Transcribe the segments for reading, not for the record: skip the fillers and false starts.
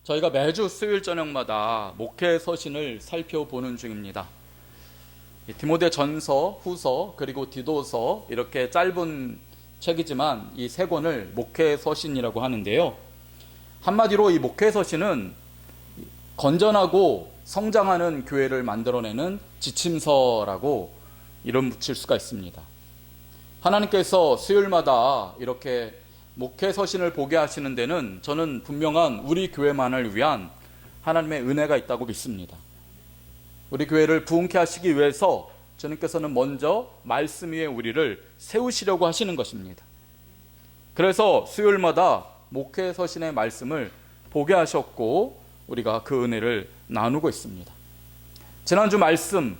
저희가 매주 수요일 저녁마다 목회 서신을 살펴보는 중입니다. 디모데 전서, 후서, 그리고 디도서 이렇게 짧은 책이지만 이 세 권을 목회 서신이라고 하는데요. 한마디로 이 목회 서신은 건전하고 성장하는 교회를 만들어내는 지침서라고 이름 붙일 수가 있습니다. 하나님께서 수요일마다 이렇게 목회 서신을 보게 하시는 데는 저는 분명한 우리 교회만을 위한 하나님의 은혜가 있다고 믿습니다. 우리 교회를 부흥케 하시기 위해서 주님께서는 먼저 말씀 위에 우리를 세우시려고 하시는 것입니다. 그래서 수요일마다 목회 서신의 말씀을 보게 하셨고 우리가 그 은혜를 나누고 있습니다. 지난주 말씀,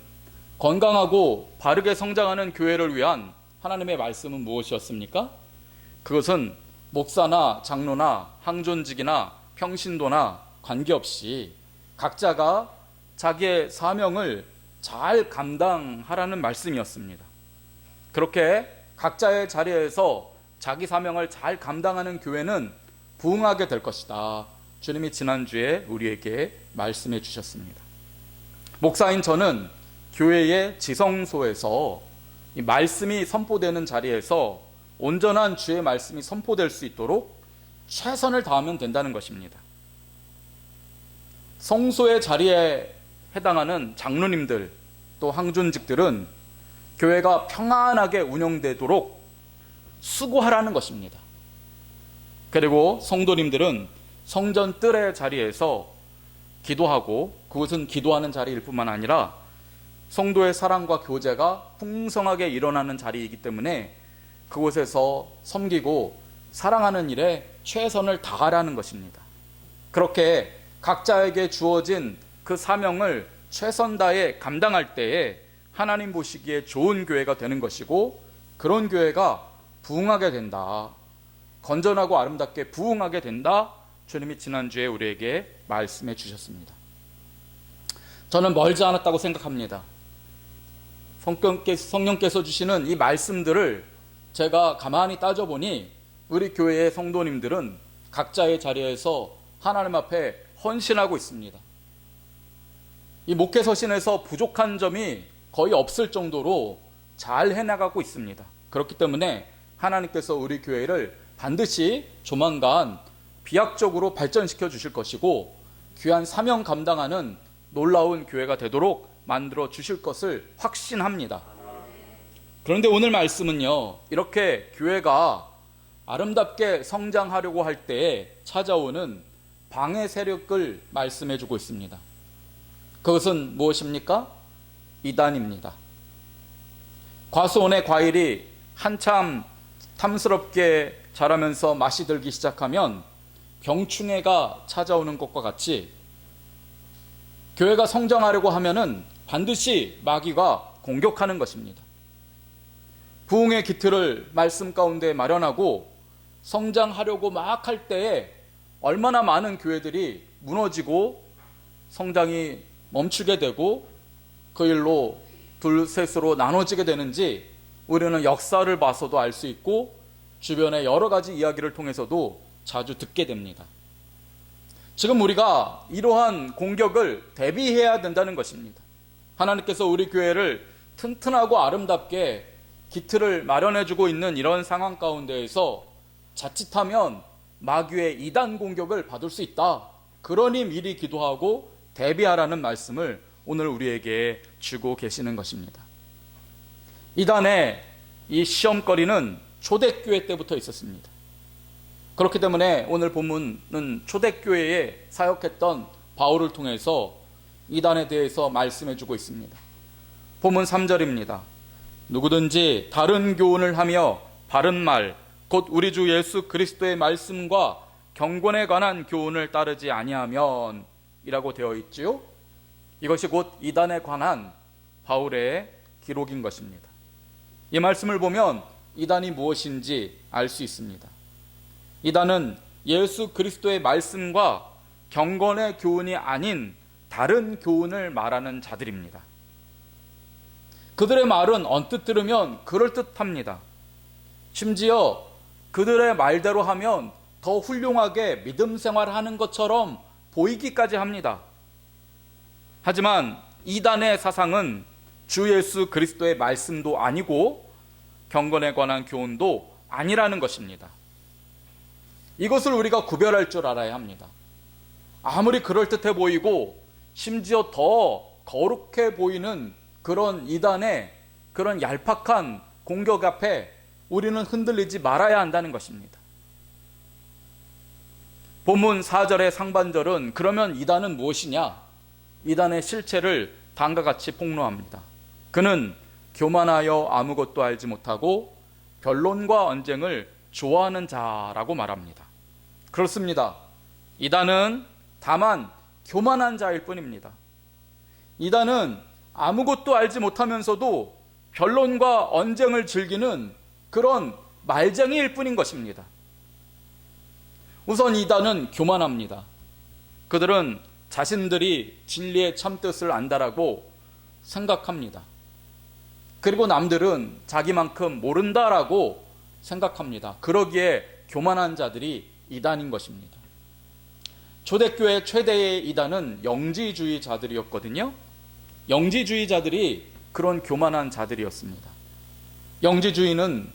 건강하고 바르게 성장하는 교회를 위한 하나님의 말씀은 무엇이었습니까? 그것은 목사나 장로나 항존직이나 평신도나 관계없이 각자가 자기의 사명을 잘 감당하라는 말씀이었습니다. 그렇게 각자의 자리에서 자기 사명을 잘 감당하는 교회는 부흥하게 될 것이다. 주님이 지난주에 우리에게 말씀해 주셨습니다. 목사인 저는 교회의 지성소에서 이 말씀이 선포되는 자리에서 온전한 주의 말씀이 선포될 수 있도록 최선을 다하면 된다는 것입니다. 성소의 자리에 해당하는 장로님들 또 항존직들은 교회가 평안하게 운영되도록 수고하라는 것입니다. 그리고 성도님들은 성전 뜰의 자리에서 기도하고 그것은 기도하는 자리일 뿐만 아니라 성도의 사랑과 교제가 풍성하게 일어나는 자리이기 때문에 그곳에서 섬기고 사랑하는 일에 최선을 다하라는 것입니다. 그렇게 각자에게 주어진 그 사명을 최선 다해 감당할 때에 하나님 보시기에 좋은 교회가 되는 것이고 그런 교회가 부흥하게 된다. 건전하고 아름답게 부흥하게 된다. 주님이 지난주에 우리에게 말씀해 주셨습니다. 저는 멀지 않았다고 생각합니다. 성령께서 주시는 이 말씀들을 제가 가만히 따져보니 우리 교회의 성도님들은 각자의 자리에서 하나님 앞에 헌신하고 있습니다. 이 목회 서신에서 부족한 점이 거의 없을 정도로 잘 해나가고 있습니다. 그렇기 때문에 하나님께서 우리 교회를 반드시 조만간 비약적으로 발전시켜 주실 것이고 귀한 사명 감당하는 놀라운 교회가 되도록 만들어 주실 것을 확신합니다. 그런데 오늘 말씀은요, 이렇게 교회가 아름답게 성장하려고 할 때에 찾아오는 방해 세력을 말씀해 주고 있습니다. 그것은 무엇입니까? 이단입니다. 과수원의 과일이 한참 탐스럽게 자라면서 맛이 들기 시작하면 병충해가 찾아오는 것과 같이 교회가 성장하려고 하면은 반드시 마귀가 공격하는 것입니다. 부흥의 기틀을 말씀 가운데 마련하고 성장하려고 막 할 때에 얼마나 많은 교회들이 무너지고 성장이 멈추게 되고 그 일로 둘셋으로 나눠지게 되는지 우리는 역사를 봐서도 알 수 있고 주변의 여러 가지 이야기를 통해서도 자주 듣게 됩니다. 지금 우리가 이러한 공격을 대비해야 된다는 것입니다. 하나님께서 우리 교회를 튼튼하고 아름답게 기틀을 마련해주고 있는 이런 상황 가운데에서 자칫하면 마귀의 이단 공격을 받을 수 있다. 그러니 미리 기도하고 대비하라는 말씀을 오늘 우리에게 주고 계시는 것입니다. 이단의 이 시험거리는 초대교회 때부터 있었습니다. 그렇기 때문에 오늘 본문은 초대교회에 사역했던 바울을 통해서 이단에 대해서 말씀해주고 있습니다. 본문 3절입니다. 누구든지 다른 교훈을 하며 바른 말, 곧 우리 주 예수 그리스도의 말씀과 경건에 관한 교훈을 따르지 아니하면 이라고 되어 있지요. 이것이 곧 이단에 관한 바울의 기록인 것입니다. 이 말씀을 보면 이단이 무엇인지 알 수 있습니다. 이단은 예수 그리스도의 말씀과 경건의 교훈이 아닌 다른 교훈을 말하는 자들입니다. 그들의 말은 언뜻 들으면 그럴듯합니다. 심지어 그들의 말대로 하면 더 훌륭하게 믿음 생활하는 것처럼 보이기까지 합니다. 하지만 이단의 사상은 주 예수 그리스도의 말씀도 아니고 경건에 관한 교훈도 아니라는 것입니다. 이것을 우리가 구별할 줄 알아야 합니다. 아무리 그럴듯해 보이고 심지어 더 거룩해 보이는 그런 이단의 그런 얄팍한 공격 앞에 우리는 흔들리지 말아야 한다는 것입니다. 본문 4절의 상반절은 그러면 이단은 무엇이냐? 이단의 실체를 다음과 같이 폭로합니다. 그는 교만하여 아무것도 알지 못하고 변론과 언쟁을 좋아하는 자라고 말합니다. 그렇습니다. 이단은 다만 교만한 자일 뿐입니다. 이단은 아무것도 알지 못하면서도 변론과 언쟁을 즐기는 그런 말쟁이일 뿐인 것입니다. 우선 이단은 교만합니다. 그들은 자신들이 진리의 참뜻을 안다라고 생각합니다. 그리고 남들은 자기만큼 모른다라고 생각합니다. 그러기에 교만한 자들이 이단인 것입니다. 초대교회 최대의 이단은 영지주의자들이었거든요. 영지주의자들이 그런 교만한 자들이었습니다. 영지주의는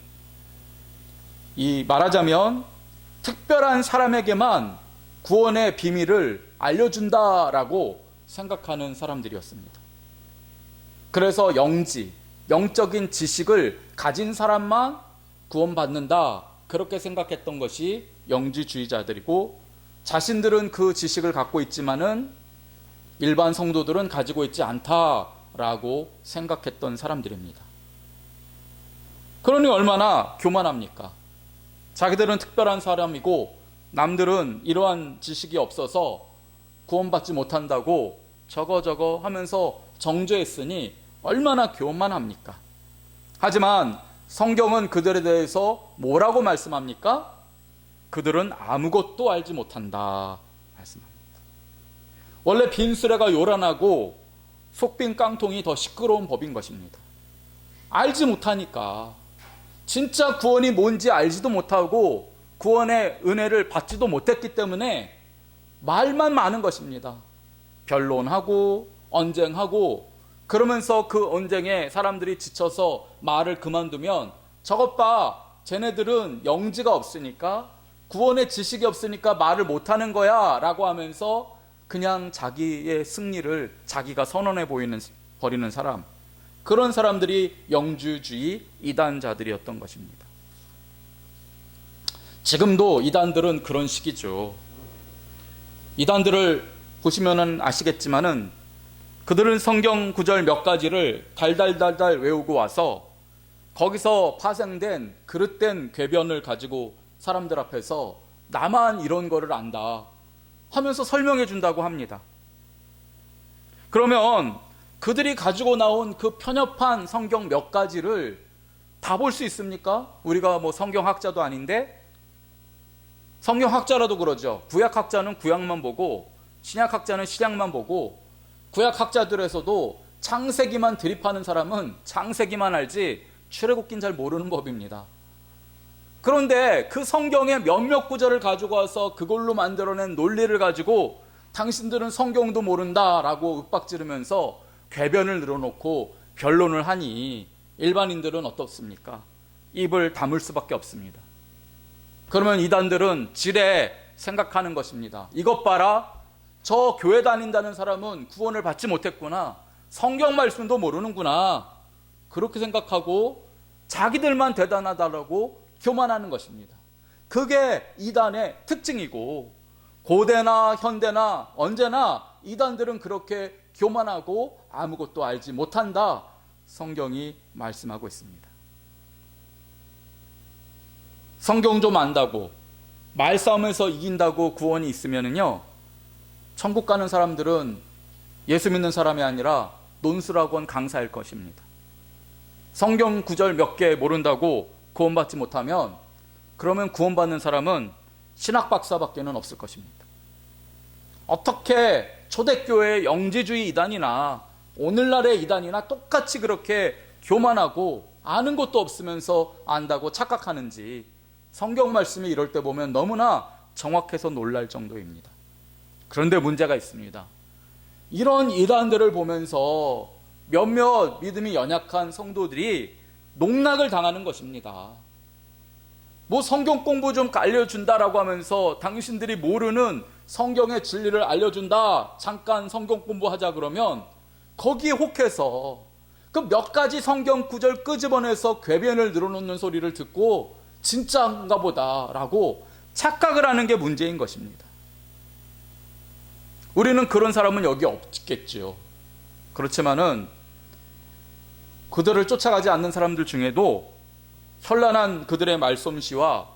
말하자면 특별한 사람에게만 구원의 비밀을 알려준다라고 생각하는 사람들이었습니다. 그래서 영적인 지식을 가진 사람만 구원받는다, 그렇게 생각했던 것이 영지주의자들이고, 자신들은 그 지식을 갖고 있지만은 일반 성도들은 가지고 있지 않다라고 생각했던 사람들입니다. 그러니 얼마나 교만합니까? 자기들은 특별한 사람이고 남들은 이러한 지식이 없어서 구원받지 못한다고 저거 하면서 정죄했으니 얼마나 교만합니까? 하지만 성경은 그들에 대해서 뭐라고 말씀합니까? 그들은 아무것도 알지 못한다 말씀합니다. 원래 빈 수레가 요란하고 속빈 깡통이 더 시끄러운 법인 것입니다. 알지 못하니까, 진짜 구원이 뭔지 알지도 못하고 구원의 은혜를 받지도 못했기 때문에 말만 많은 것입니다. 변론하고 언쟁하고, 그러면서 그 언쟁에 사람들이 지쳐서 말을 그만두면 저것 봐, 쟤네들은 영지가 없으니까, 구원의 지식이 없으니까 말을 못하는 거야 라고 하면서 그냥 자기의 승리를 자기가 선언해 버리는 사람, 그런 사람들이 영주주의 이단자들이었던 것입니다. 지금도 이단들은 그런 식이죠. 이단들을 보시면 아시겠지만은 그들은 성경 구절 몇 가지를 달달달달 외우고 와서 거기서 파생된 그릇된 궤변을 가지고 사람들 앞에서 나만 이런 거를 안다 하면서 설명해 준다고 합니다. 그러면 그들이 가지고 나온 그 편협한 성경 몇 가지를 다 볼 수 있습니까? 우리가 뭐 성경학자도 아닌데, 성경학자라도 그러죠. 구약학자는 구약만 보고 신약학자는 신약만 보고, 구약학자들에서도 창세기만 드립하는 사람은 창세기만 알지 출애굽기는 잘 모르는 법입니다. 그런데 그 성경의 몇몇 구절을 가지고 와서 그걸로 만들어낸 논리를 가지고 당신들은 성경도 모른다라고 윽박지르면서 궤변을 늘어놓고 변론을 하니 일반인들은 어떻습니까? 입을 다물 수밖에 없습니다. 그러면 이단들은 지레 생각하는 것입니다. 이것 봐라, 저 교회 다닌다는 사람은 구원을 받지 못했구나, 성경 말씀도 모르는구나, 그렇게 생각하고 자기들만 대단하다라고 교만하는 것입니다. 그게 이단의 특징이고, 고대나 현대나 언제나 이단들은 그렇게 교만하고 아무것도 알지 못한다, 성경이 말씀하고 있습니다. 성경 좀 안다고, 말싸움에서 이긴다고 구원이 있으면은요, 천국 가는 사람들은 예수 믿는 사람이 아니라 논술학원 강사일 것입니다. 성경 구절 몇 개 모른다고 구원받지 못하면, 그러면 구원받는 사람은 신학 박사밖에는 없을 것입니다. 어떻게 초대교회의 영지주의 이단이나 오늘날의 이단이나 똑같이 그렇게 교만하고 아는 것도 없으면서 안다고 착각하는지 성경 말씀이 이럴 때 보면 너무나 정확해서 놀랄 정도입니다. 그런데 문제가 있습니다. 이런 이단들을 보면서 몇몇 믿음이 연약한 성도들이 농락을 당하는 것입니다. 뭐 성경 공부 좀 알려준다라고 하면서 당신들이 모르는 성경의 진리를 알려준다, 잠깐 성경 공부하자 그러면 거기에 혹해서 그 몇 가지 성경 구절 끄집어내서 궤변을 늘어놓는 소리를 듣고 진짜인가 보다라고 착각을 하는 게 문제인 것입니다. 우리는 그런 사람은 여기 없겠지요. 그렇지만은 그들을 쫓아가지 않는 사람들 중에도 현란한 그들의 말솜씨와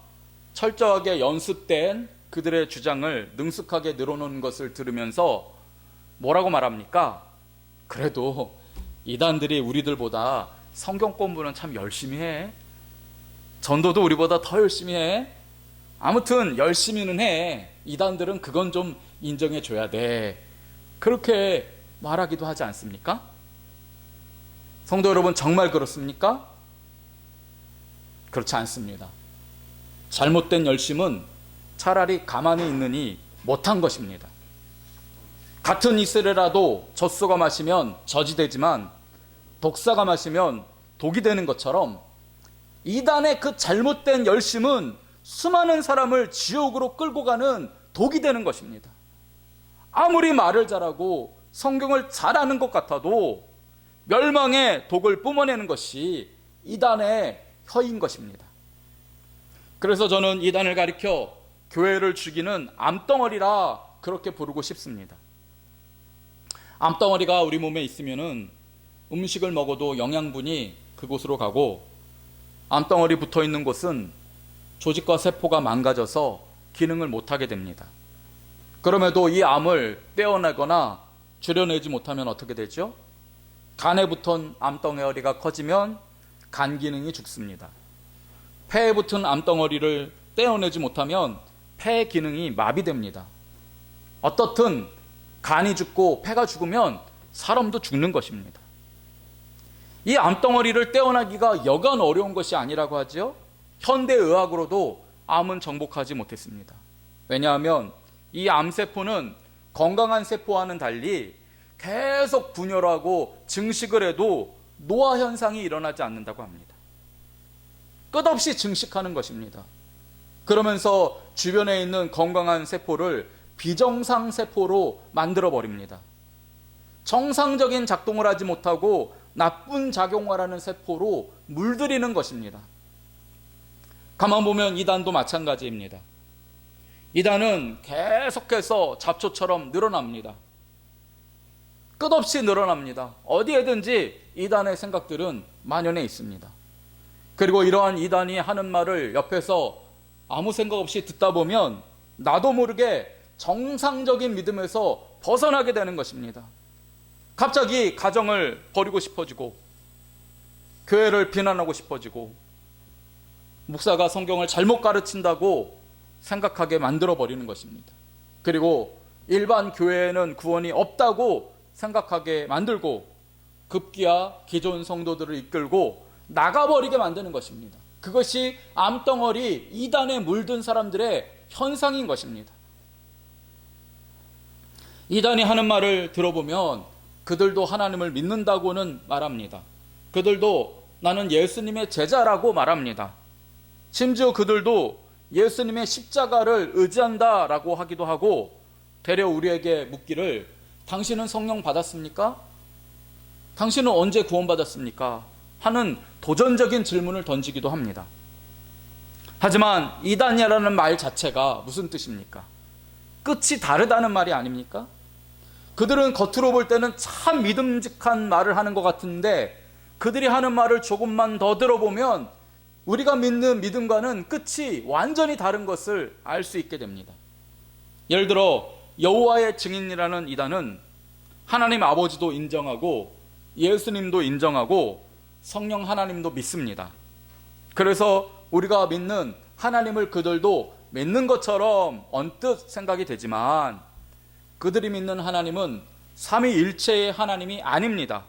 철저하게 연습된 그들의 주장을 능숙하게 늘어놓는 것을 들으면서 뭐라고 말합니까? 그래도 이단들이 우리들보다 성경 공부는 참 열심히 해. 전도도 우리보다 더 열심히 해. 아무튼 열심히는 해. 이단들은 그건 좀 인정해 줘야 돼. 그렇게 말하기도 하지 않습니까? 성도 여러분, 정말 그렇습니까? 그렇지 않습니다. 잘못된 열심은 차라리 가만히 있느니 못한 것입니다. 같은 이슬이라도 젖소가 마시면 젖이 되지만 독사가 마시면 독이 되는 것처럼 이단의 그 잘못된 열심은 수많은 사람을 지옥으로 끌고 가는 독이 되는 것입니다. 아무리 말을 잘하고 성경을 잘 아는 것 같아도 멸망의 독을 뿜어내는 것이 이단의 혀인 것입니다. 그래서 저는 이단을 가리켜 교회를 죽이는 암덩어리라 그렇게 부르고 싶습니다. 암덩어리가 우리 몸에 있으면은 음식을 먹어도 영양분이 그곳으로 가고, 암덩어리 붙어 있는 곳은 조직과 세포가 망가져서 기능을 못하게 됩니다. 그럼에도 이 암을 떼어내거나 줄여내지 못하면 어떻게 되죠? 간에 붙은 암덩어리가 커지면 간 기능이 죽습니다. 폐에 붙은 암덩어리를 떼어내지 못하면 폐 기능이 마비됩니다. 어떻든 간이 죽고 폐가 죽으면 사람도 죽는 것입니다. 이 암덩어리를 떼어내기가 여간 어려운 것이 아니라고 하죠. 현대의학으로도 암은 정복하지 못했습니다. 왜냐하면 이 암세포는 건강한 세포와는 달리 계속 분열하고 증식을 해도 노화 현상이 일어나지 않는다고 합니다. 끝없이 증식하는 것입니다. 그러면서 주변에 있는 건강한 세포를 비정상 세포로 만들어 버립니다. 정상적인 작동을 하지 못하고 나쁜 작용을 하는 세포로 물들이는 것입니다. 가만 보면 이단도 마찬가지입니다. 이단은 계속해서 잡초처럼 늘어납니다. 끝없이 늘어납니다. 어디에든지 이단의 생각들은 만연해 있습니다. 그리고 이러한 이단이 하는 말을 옆에서 아무 생각 없이 듣다 보면 나도 모르게 정상적인 믿음에서 벗어나게 되는 것입니다. 갑자기 가정을 버리고 싶어지고, 교회를 비난하고 싶어지고, 목사가 성경을 잘못 가르친다고 생각하게 만들어버리는 것입니다. 그리고 일반 교회에는 구원이 없다고 생각하게 만들고, 급기야 기존 성도들을 이끌고 나가버리게 만드는 것입니다. 그것이 암덩어리 이단에 물든 사람들의 현상인 것입니다. 이단이 하는 말을 들어보면 그들도 하나님을 믿는다고는 말합니다. 그들도 나는 예수님의 제자라고 말합니다. 심지어 그들도 예수님의 십자가를 의지한다라고 하기도 하고, 되려 우리에게 묻기를 당신은 성령 받았습니까? 당신은 언제 구원받았습니까? 하는 도전적인 질문을 던지기도 합니다. 하지만 이단이라는 말 자체가 무슨 뜻입니까? 끝이 다르다는 말이 아닙니까? 그들은 겉으로 볼 때는 참 믿음직한 말을 하는 것 같은데, 그들이 하는 말을 조금만 더 들어보면 우리가 믿는 믿음과는 끝이 완전히 다른 것을 알 수 있게 됩니다. 예를 들어 여호와의 증인이라는 이단은 하나님 아버지도 인정하고 예수님도 인정하고 성령 하나님도 믿습니다. 그래서 우리가 믿는 하나님을 그들도 믿는 것처럼 언뜻 생각이 되지만, 그들이 믿는 하나님은 삼위일체의 하나님이 아닙니다.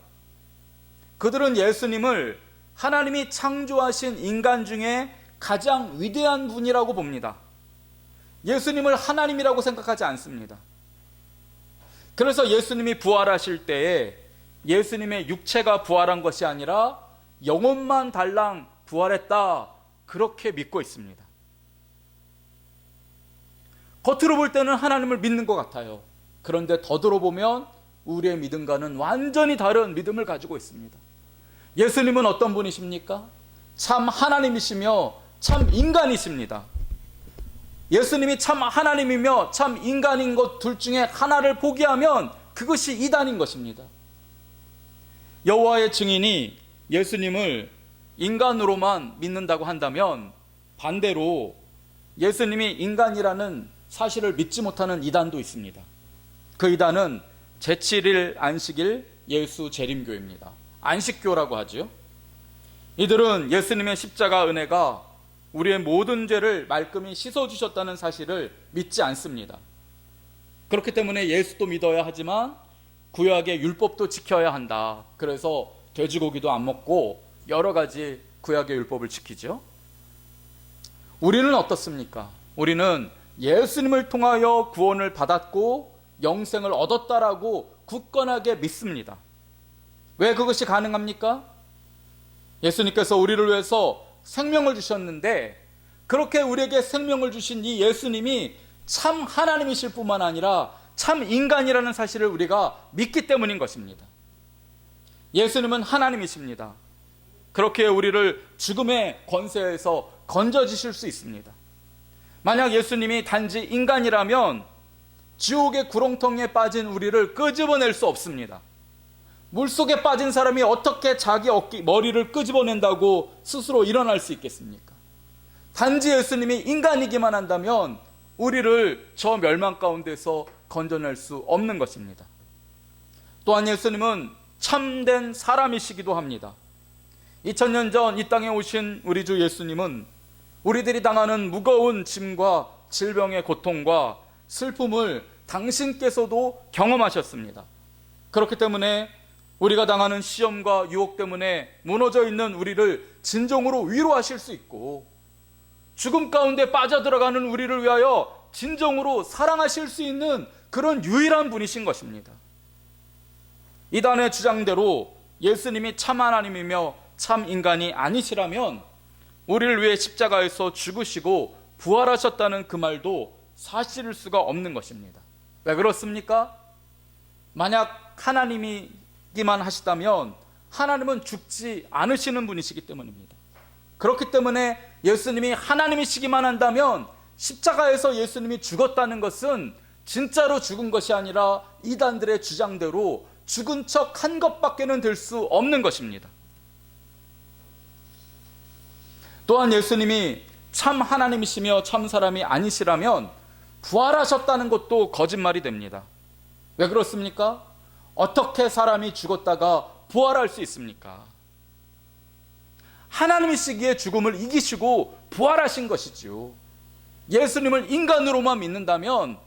그들은 예수님을 하나님이 창조하신 인간 중에 가장 위대한 분이라고 봅니다. 예수님을 하나님이라고 생각하지 않습니다. 그래서 예수님이 부활하실 때에 예수님의 육체가 부활한 것이 아니라 영혼만 달랑 부활했다, 그렇게 믿고 있습니다. 겉으로 볼 때는 하나님을 믿는 것 같아요. 그런데 더 들어보면 우리의 믿음과는 완전히 다른 믿음을 가지고 있습니다. 예수님은 어떤 분이십니까? 참 하나님이시며 참 인간이십니다. 예수님이 참 하나님이며 참 인간인 것 둘 중에 하나를 포기하면 그것이 이단인 것입니다. 여호와의 증인이 예수님을 인간으로만 믿는다고 한다면 반대로 예수님이 인간이라는 사실을 믿지 못하는 이단도 있습니다. 그 이단은 제7일 안식일 예수 재림교입니다. 안식교라고 하죠. 이들은 예수님의 십자가 은혜가 우리의 모든 죄를 말끔히 씻어주셨다는 사실을 믿지 않습니다. 그렇기 때문에 예수도 믿어야 하지만 구약의 율법도 지켜야 한다. 그래서 돼지고기도 안 먹고 여러 가지 구약의 율법을 지키죠. 우리는 어떻습니까? 우리는 예수님을 통하여 구원을 받았고 영생을 얻었다라고 굳건하게 믿습니다. 왜 그것이 가능합니까? 예수님께서 우리를 위해서 생명을 주셨는데 그렇게 우리에게 생명을 주신 이 예수님이 참 하나님이실 뿐만 아니라 참 인간이라는 사실을 우리가 믿기 때문인 것입니다. 예수님은 하나님이십니다. 그렇게 우리를 죽음의 권세에서 건져주실 수 있습니다. 만약 예수님이 단지 인간이라면 지옥의 구렁텅이에 빠진 우리를 끄집어낼 수 없습니다. 물속에 빠진 사람이 어떻게 자기 머리를 끄집어낸다고 스스로 일어날 수 있겠습니까? 단지 예수님이 인간이기만 한다면 우리를 저 멸망 가운데서 건져낼 수 없는 것입니다. 또한 예수님은 참된 사람이시기도 합니다. 2000년 전 이 땅에 오신 우리 주 예수님은 우리들이 당하는 무거운 짐과 질병의 고통과 슬픔을 당신께서도 경험하셨습니다. 그렇기 때문에 우리가 당하는 시험과 유혹 때문에 무너져 있는 우리를 진정으로 위로하실 수 있고 죽음 가운데 빠져들어가는 우리를 위하여 진정으로 사랑하실 수 있는 그런 유일한 분이신 것입니다. 이단의 주장대로 예수님이 참 하나님이며 참 인간이 아니시라면 우리를 위해 십자가에서 죽으시고 부활하셨다는 그 말도 사실일 수가 없는 것입니다. 왜 그렇습니까? 만약 하나님이기만 하시다면 하나님은 죽지 않으시는 분이시기 때문입니다. 그렇기 때문에 예수님이 하나님이시기만 한다면 십자가에서 예수님이 죽었다는 것은 진짜로 죽은 것이 아니라 이단들의 주장대로 죽은 척 한 것밖에는 될 수 없는 것입니다. 또한 예수님이 참 하나님이시며 참 사람이 아니시라면 부활하셨다는 것도 거짓말이 됩니다. 왜 그렇습니까? 어떻게 사람이 죽었다가 부활할 수 있습니까? 하나님이시기에 죽음을 이기시고 부활하신 것이죠. 예수님을 인간으로만 믿는다면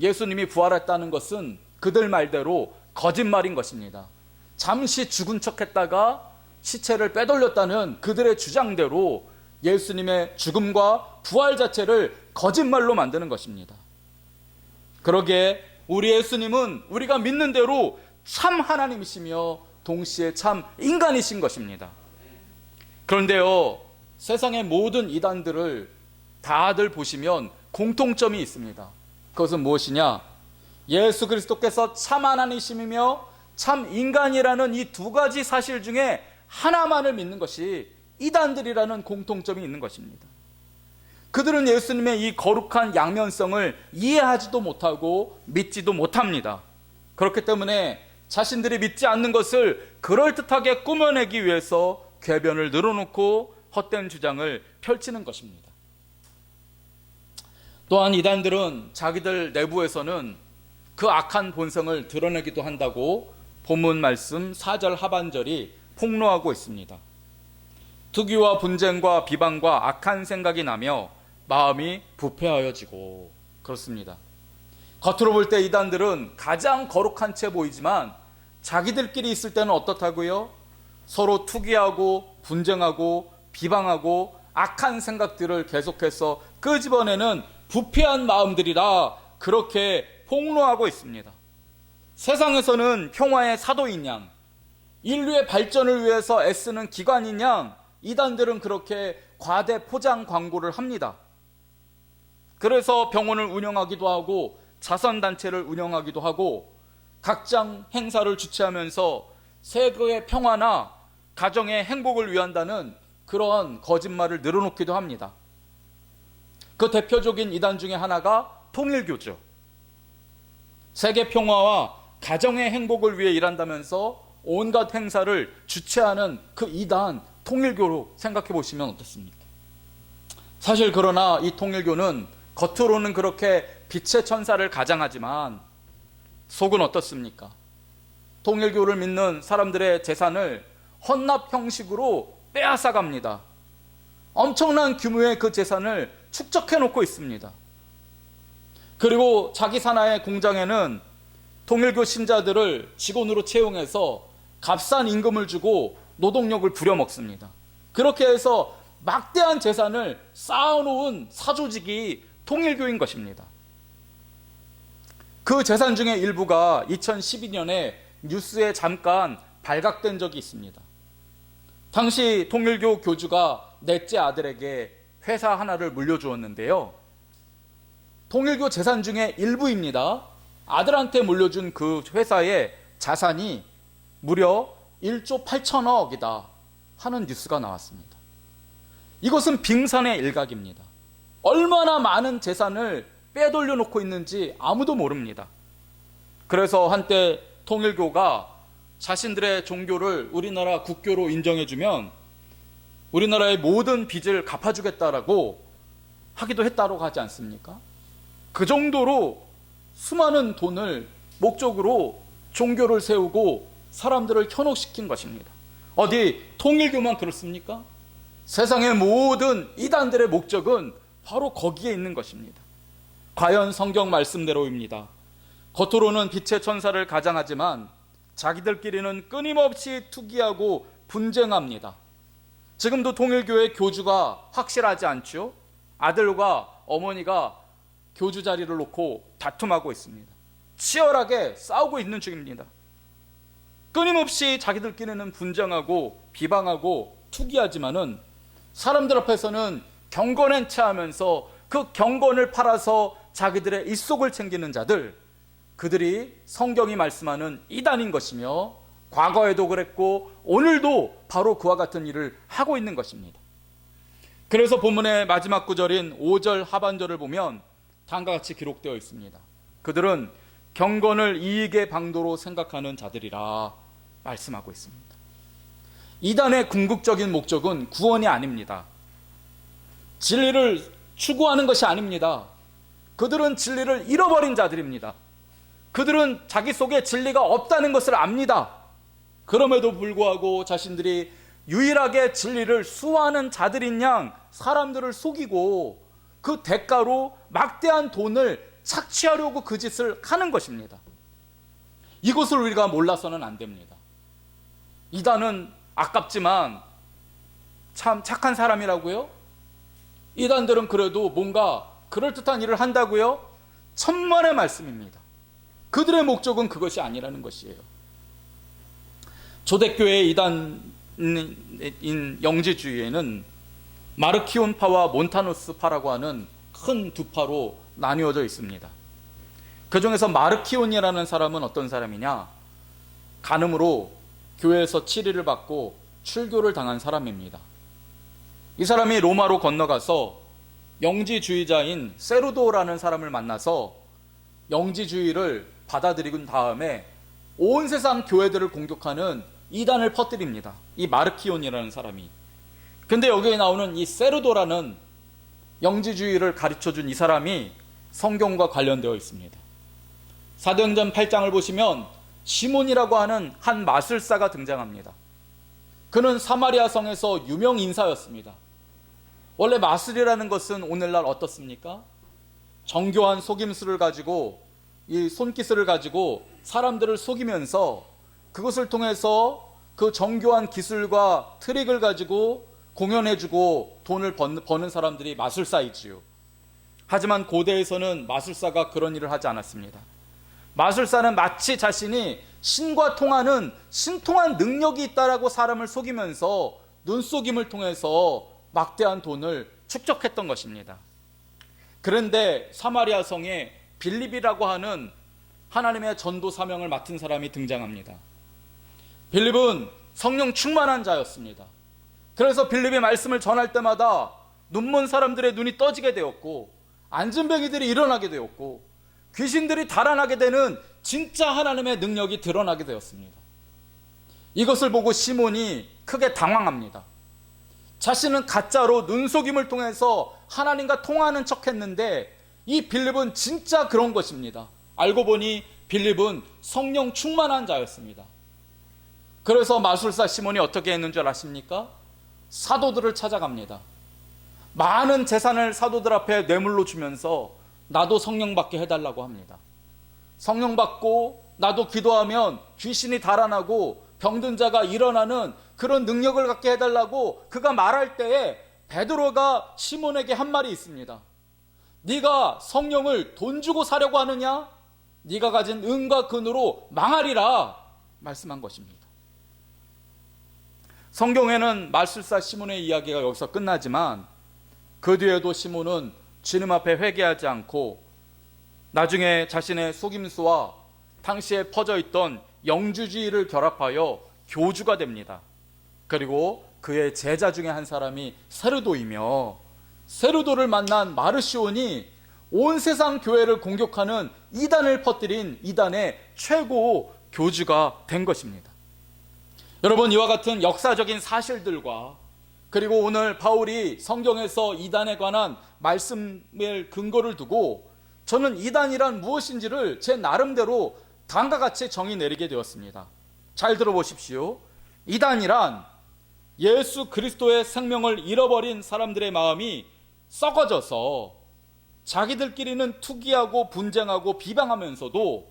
예수님이 부활했다는 것은 그들 말대로 거짓말인 것입니다. 잠시 죽은 척했다가 시체를 빼돌렸다는 그들의 주장대로 예수님의 죽음과 부활 자체를 거짓말로 만드는 것입니다. 그러기에 우리 예수님은 우리가 믿는 대로 참 하나님이시며 동시에 참 인간이신 것입니다. 그런데요, 세상의 모든 이단들을 다들 보시면 공통점이 있습니다. 그것은 무엇이냐? 예수 그리스도께서 참 하나님이시며 참 인간이라는 이 두 가지 사실 중에 하나만을 믿는 것이 이단들이라는 공통점이 있는 것입니다. 그들은 예수님의 이 거룩한 양면성을 이해하지도 못하고 믿지도 못합니다. 그렇기 때문에 자신들이 믿지 않는 것을 그럴듯하게 꾸며내기 위해서 궤변을 늘어놓고 헛된 주장을 펼치는 것입니다. 또한 이단들은 자기들 내부에서는 그 악한 본성을 드러내기도 한다고 본문 말씀 4절 하반절이 폭로하고 있습니다. 투기와 분쟁과 비방과 악한 생각이 나며 마음이 부패하여지고, 그렇습니다. 겉으로 볼 때 이단들은 가장 거룩한 채 보이지만 자기들끼리 있을 때는 어떻다고요? 서로 투기하고 분쟁하고 비방하고 악한 생각들을 계속해서 끄집어내는 부패한 마음들이라 그렇게 폭로하고 있습니다. 세상에서는 평화의 사도인 양, 인류의 발전을 위해서 애쓰는 기관인 양, 이단들은 그렇게 과대 포장 광고를 합니다. 그래서 병원을 운영하기도 하고 자선단체를 운영하기도 하고 각장 행사를 주최하면서 세계의 평화나 가정의 행복을 위한다는 그런 거짓말을 늘어놓기도 합니다. 그 대표적인 이단 중에 하나가 통일교죠. 세계 평화와 가정의 행복을 위해 일한다면서 온갖 행사를 주최하는 그 이단 통일교로 생각해 보시면 어떻습니까? 사실 그러나 이 통일교는 겉으로는 그렇게 빛의 천사를 가장하지만 속은 어떻습니까? 통일교를 믿는 사람들의 재산을 헌납 형식으로 빼앗아 갑니다. 엄청난 규모의 그 재산을 축적해 놓고 있습니다. 그리고 자기 산하의 공장에는 통일교 신자들을 직원으로 채용해서 값싼 임금을 주고 노동력을 부려먹습니다. 그렇게 해서 막대한 재산을 쌓아놓은 사조직이 통일교인 것입니다. 그 재산 중에 일부가 2012년에 뉴스에 잠깐 발각된 적이 있습니다. 당시 통일교 교주가 넷째 아들에게 회사 하나를 물려주었는데요. 통일교 재산 중에 일부입니다. 아들한테 물려준 그 회사의 자산이 무려 1조 8천억이다 하는 뉴스가 나왔습니다. 이것은 빙산의 일각입니다. 얼마나 많은 재산을 빼돌려 놓고 있는지 아무도 모릅니다. 그래서 한때 통일교가 자신들의 종교를 우리나라 국교로 인정해주면 우리나라의 모든 빚을 갚아주겠다라고 하기도 했다고 하지 않습니까? 그 정도로 수많은 돈을 목적으로 종교를 세우고 사람들을 현혹시킨 것입니다. 어디 통일교만 그렇습니까? 세상의 모든 이단들의 목적은 바로 거기에 있는 것입니다. 과연 성경 말씀대로입니다. 겉으로는 빛의 천사를 가장하지만 자기들끼리는 끊임없이 투기하고 분쟁합니다. 지금도 통일교의 교주가 확실하지 않죠? 아들과 어머니가 교주 자리를 놓고 다툼하고 있습니다. 치열하게 싸우고 있는 중입니다. 끊임없이 자기들끼리는 분쟁하고 비방하고 투기하지만은 사람들 앞에서는 경건한 체 하면서 그 경건을 팔아서 자기들의 입속을 챙기는 자들, 그들이 성경이 말씀하는 이단인 것이며 과거에도 그랬고 오늘도 바로 그와 같은 일을 하고 있는 것입니다. 그래서 본문의 마지막 구절인 5절 하반절을 보면 다음과 같이 기록되어 있습니다. 그들은 경건을 이익의 방도로 생각하는 자들이라 말씀하고 있습니다. 이단의 궁극적인 목적은 구원이 아닙니다. 진리를 추구하는 것이 아닙니다. 그들은 진리를 잃어버린 자들입니다. 그들은 자기 속에 진리가 없다는 것을 압니다. 그럼에도 불구하고 자신들이 유일하게 진리를 수호하는 자들인 양 사람들을 속이고 그 대가로 막대한 돈을 착취하려고 그 짓을 하는 것입니다. 이것을 우리가 몰라서는 안 됩니다. 이단은 아깝지만 참 착한 사람이라고요? 이단들은 그래도 뭔가 그럴듯한 일을 한다고요? 천만의 말씀입니다. 그들의 목적은 그것이 아니라는 것이에요. 초대교회의 이단인 영지주의에는 마르키온파와 몬타누스파라고 하는 큰 두 파로 나뉘어져 있습니다. 그 중에서 마르키온이라는 사람은 어떤 사람이냐? 간음으로 교회에서 치리를 받고 출교를 당한 사람입니다. 이 사람이 로마로 건너가서 영지주의자인 세르도라는 사람을 만나서 영지주의를 받아들이고 다음에 온 세상 교회들을 공격하는 이단을 퍼뜨립니다. 이 마르키온이라는 사람이. 근데 여기에 나오는 이 세르도라는 영지주의를 가르쳐준 이 사람이 성경과 관련되어 있습니다. 사도행전 8장을 보시면 시몬이라고 하는 한 마술사가 등장합니다. 그는 사마리아 성에서 유명 인사였습니다. 원래 마술이라는 것은 오늘날 어떻습니까? 정교한 속임수를 가지고 이 손기술을 가지고 사람들을 속이면서 그것을 통해서 그 정교한 기술과 트릭을 가지고 공연해주고 돈을 버는 사람들이 마술사이지요. 하지만 고대에서는 마술사가 그런 일을 하지 않았습니다. 마술사는 마치 자신이 신과 통하는 신통한 능력이 있다라고 사람을 속이면서 눈속임을 통해서 막대한 돈을 축적했던 것입니다. 그런데 사마리아 성에 빌립이라고 하는 하나님의 전도 사명을 맡은 사람이 등장합니다. 빌립은 성령 충만한 자였습니다. 그래서 빌립이 말씀을 전할 때마다 눈먼 사람들의 눈이 떠지게 되었고, 안진뱅이들이 일어나게 되었고, 귀신들이 달아나게 되는 진짜 하나님의 능력이 드러나게 되었습니다. 이것을 보고 시몬이 크게 당황합니다. 자신은 가짜로 눈속임을 통해서 하나님과 통하는 척 했는데 이 빌립은 진짜 그런 것입니다. 알고 보니 빌립은 성령 충만한 자였습니다. 그래서 마술사 시몬이 어떻게 했는 줄 아십니까? 사도들을 찾아갑니다. 많은 재산을 사도들 앞에 뇌물로 주면서 나도 성령 받게 해달라고 합니다. 성령 받고 나도 기도하면 귀신이 달아나고 병든 자가 일어나는 그런 능력을 갖게 해달라고 그가 말할 때에 베드로가 시몬에게 한 말이 있습니다. 네가 성령을 돈 주고 사려고 하느냐? 네가 가진 은과 금으로 망하리라 말씀한 것입니다. 성경에는 마술사 시몬의 이야기가 여기서 끝나지만 그 뒤에도 시몬은 주님 앞에 회개하지 않고 나중에 자신의 속임수와 당시에 퍼져 있던 영주주의를 결합하여 교주가 됩니다. 그리고 그의 제자 중에 한 사람이 세르도이며, 세르도를 만난 마르시온이 온 세상 교회를 공격하는 이단을 퍼뜨린 이단의 최고 교주가 된 것입니다. 여러분, 이와 같은 역사적인 사실들과 그리고 오늘 바울이 성경에서 이단에 관한 말씀을 근거를 두고 저는 이단이란 무엇인지를 제 나름대로 다음과 같이 정의 내리게 되었습니다. 잘 들어보십시오. 이단이란 예수 그리스도의 생명을 잃어버린 사람들의 마음이 썩어져서 자기들끼리는 투기하고 분쟁하고 비방하면서도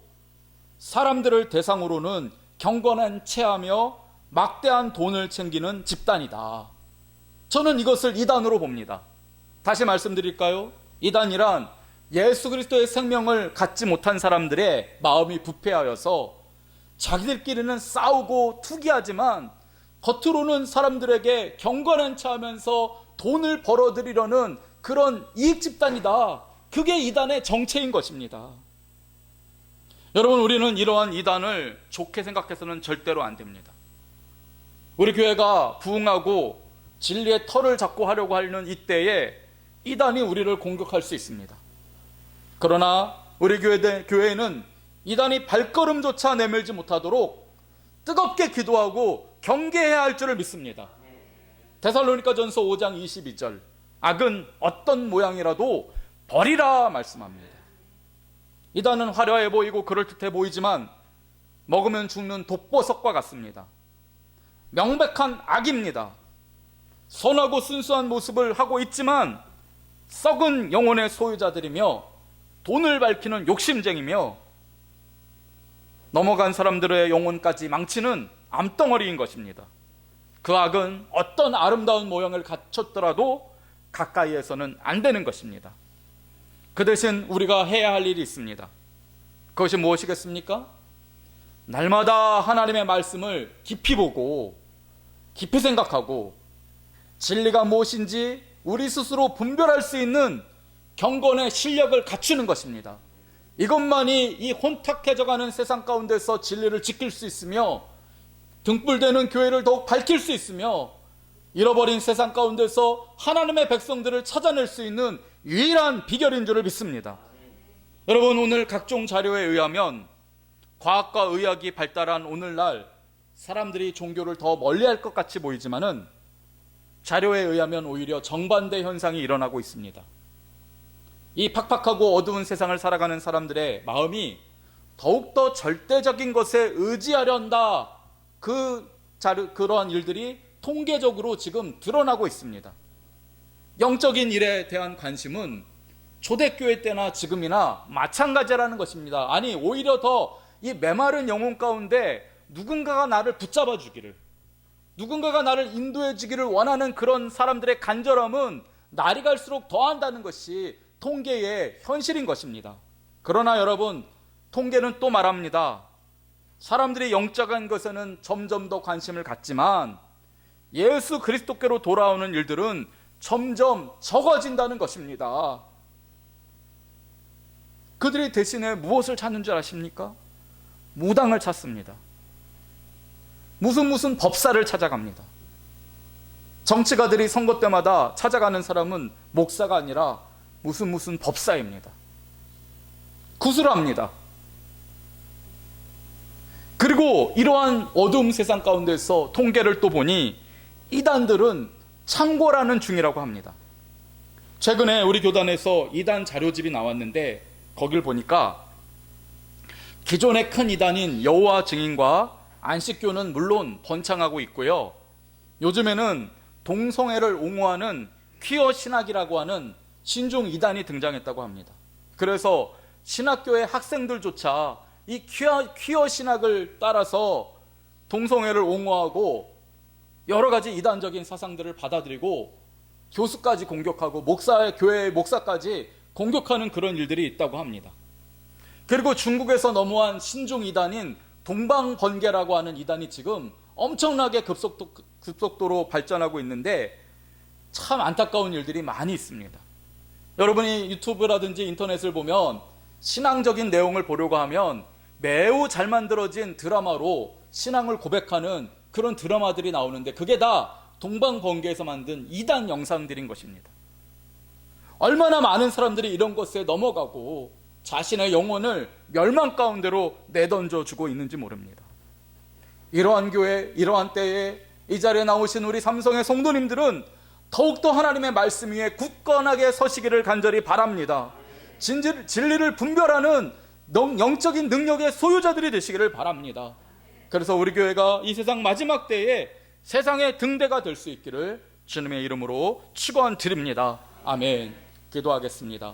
사람들을 대상으로는 경건한 체하며 막대한 돈을 챙기는 집단이다. 저는 이것을 이단으로 봅니다. 다시 말씀드릴까요? 이단이란 예수 그리스도의 생명을 갖지 못한 사람들의 마음이 부패하여서 자기들끼리는 싸우고 투기하지만 겉으로는 사람들에게 경건한 체하면서 돈을 벌어들이려는 그런 이익 집단이다. 그게 이단의 정체인 것입니다. 여러분, 우리는 이러한 이단을 좋게 생각해서는 절대로 안 됩니다. 우리 교회가 부흥하고 진리의 털을 잡고 하려고 하는 이때에 이단이 우리를 공격할 수 있습니다. 그러나 우리 교회는 이단이 발걸음조차 내밀지 못하도록 뜨겁게 기도하고 경계해야 할 줄을 믿습니다. 데살로니가전서 5장 22절, 악은 어떤 모양이라도 버리라 말씀합니다. 이단은 화려해 보이고 그럴듯해 보이지만 먹으면 죽는 독버섯과 같습니다. 명백한 악입니다. 선하고 순수한 모습을 하고 있지만 썩은 영혼의 소유자들이며 돈을 밝히는 욕심쟁이며 넘어간 사람들의 영혼까지 망치는 암덩어리인 것입니다. 그 악은 어떤 아름다운 모양을 갖췄더라도 가까이에서는 안 되는 것입니다. 그 대신 우리가 해야 할 일이 있습니다. 그것이 무엇이겠습니까? 날마다 하나님의 말씀을 깊이 보고 깊이 생각하고 진리가 무엇인지 우리 스스로 분별할 수 있는 경건의 실력을 갖추는 것입니다. 이것만이 이 혼탁해져가는 세상 가운데서 진리를 지킬 수 있으며 등불되는 교회를 더욱 밝힐 수 있으며 잃어버린 세상 가운데서 하나님의 백성들을 찾아낼 수 있는 유일한 비결인 줄을 믿습니다. 여러분, 오늘 각종 자료에 의하면 과학과 의학이 발달한 오늘날 사람들이 종교를 더 멀리할 것 같이 보이지만은 자료에 의하면 오히려 정반대 현상이 일어나고 있습니다. 이 팍팍하고 어두운 세상을 살아가는 사람들의 마음이 더욱더 절대적인 것에 의지하려 한다. 그러한 일들이 통계적으로 지금 드러나고 있습니다. 영적인 일에 대한 관심은 초대교회 때나 지금이나 마찬가지라는 것입니다. 아니, 오히려 더 이 메마른 영혼 가운데 누군가가 나를 붙잡아 주기를, 누군가가 나를 인도해 주기를 원하는 그런 사람들의 간절함은 날이 갈수록 더한다는 것이 통계의 현실인 것입니다. 그러나 여러분, 통계는 또 말합니다. 사람들이 영적인 것에는 점점 더 관심을 갖지만 예수 그리스도께로 돌아오는 일들은 점점 적어진다는 것입니다. 그들이 대신에 무엇을 찾는 줄 아십니까? 무당을 찾습니다. 무슨 법사를 찾아갑니다. 정치가들이 선거 때마다 찾아가는 사람은 목사가 아니라 무슨 법사입니다. 구슬합니다. 그리고 이러한 어두운 세상 가운데서 통계를 또 보니 이단들은 창궐하는 중이라고 합니다. 최근에 우리 교단에서 이단 자료집이 나왔는데 거길 보니까 기존의 큰 이단인 여호와 증인과 안식교는 물론 번창하고 있고요. 요즘에는 동성애를 옹호하는 퀴어 신학이라고 하는 신종 이단이 등장했다고 합니다. 그래서 신학교의 학생들조차 이 퀴어 신학을 따라서 동성애를 옹호하고 여러 가지 이단적인 사상들을 받아들이고 교수까지 공격하고 교회의 목사까지 공격하는 그런 일들이 있다고 합니다. 그리고 중국에서 넘어온 신종 이단인 동방번개라고 하는 이단이 지금 엄청나게 급속도로 발전하고 있는데 참 안타까운 일들이 많이 있습니다. 여러분이 유튜브라든지 인터넷을 보면 신앙적인 내용을 보려고 하면 매우 잘 만들어진 드라마로 신앙을 고백하는 그런 드라마들이 나오는데 그게 다 동방번개에서 만든 이단 영상들인 것입니다. 얼마나 많은 사람들이 이런 것에 넘어가고 자신의 영혼을 멸망 가운데로 내던져 주고 있는지 모릅니다. 이러한 교회, 이러한 때에 이 자리에 나오신 우리 삼성의 성도님들은 더욱더 하나님의 말씀 위에 굳건하게 서시기를 간절히 바랍니다. 진리를 분별하는 영적인 능력의 소유자들이 되시기를 바랍니다. 그래서 우리 교회가 이 세상 마지막 때에 세상의 등대가 될 수 있기를 주님의 이름으로 축원드립니다. 아멘. 기도하겠습니다.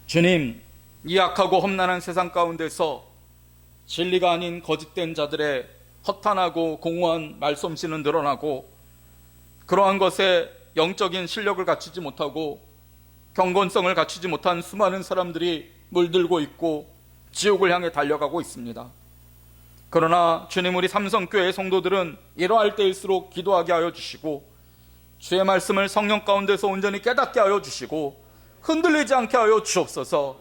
주님, 이 악하고 험난한 세상 가운데서 진리가 아닌 거짓된 자들의 허탄하고 공허한 말솜씨는 늘어나고 그러한 것에 영적인 실력을 갖추지 못하고 경건성을 갖추지 못한 수많은 사람들이 물들고 있고 지옥을 향해 달려가고 있습니다. 그러나 주님, 우리 삼성교회 성도들은 이러할 때일수록 기도하게 하여 주시고 주의 말씀을 성령 가운데서 온전히 깨닫게 하여 주시고 흔들리지 않게 하여 주옵소서.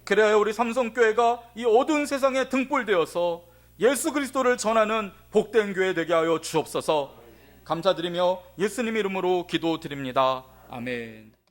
그래야 우리 삼성교회가 이 어두운 세상에 등불되어서 예수 그리스도를 전하는 복된 교회 되게 하여 주옵소서. 감사드리며 예수님 이름으로 기도드립니다. 아멘.